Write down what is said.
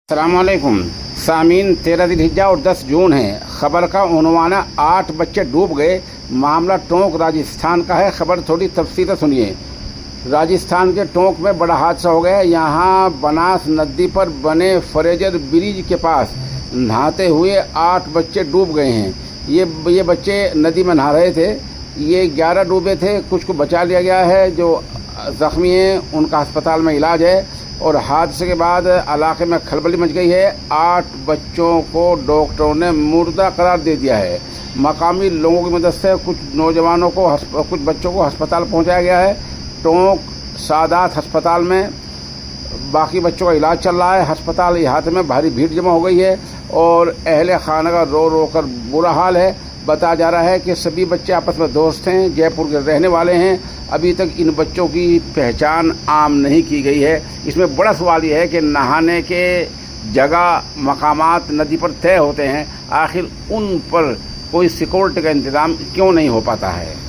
अस्सलाम वालेकुम सामीन, 13 ज़िलहिज्जा और 10 जून है। खबर का उन्वान है 8 बच्चे डूब गए। मामला टोंक राजस्थान का है। खबर थोड़ी तफसील सुनिए। राजस्थान के टोंक में बड़ा हादसा हो गया। यहाँ बनास नदी पर बने फ्रेजर ब्रिज के पास नहाते हुए 8 बच्चे डूब गए हैं। ये बच्चे नदी में नहा रहे थे। ये 11 डूबे थे, कुछ को बचा लिया गया है। जो ज़ख्मी हैं उनका अस्पताल में इलाज है। और हादसे के बाद इलाके में खलबली मच गई है। 8 बच्चों को डॉक्टरों ने मुर्दा करार दे दिया है। मकामी लोगों की मदद से कुछ बच्चों को अस्पताल पहुंचाया गया है। टोंक सादात अस्पताल में बाकी बच्चों का इलाज चल रहा है। अस्पताल इहाते में भारी भीड़ जमा हो गई है और अहले खाना का रो रो कर बुरा हाल है। बताया जा रहा है कि सभी बच्चे आपस में दोस्त हैं, जयपुर के रहने वाले हैं। अभी तक इन बच्चों की पहचान आम नहीं की गई है। इसमें बड़ा सवाल यह है कि नहाने के जगह मकामात नदी पर तय होते हैं, आखिर उन पर कोई सिक्योरिटी का इंतज़ाम क्यों नहीं हो पाता है।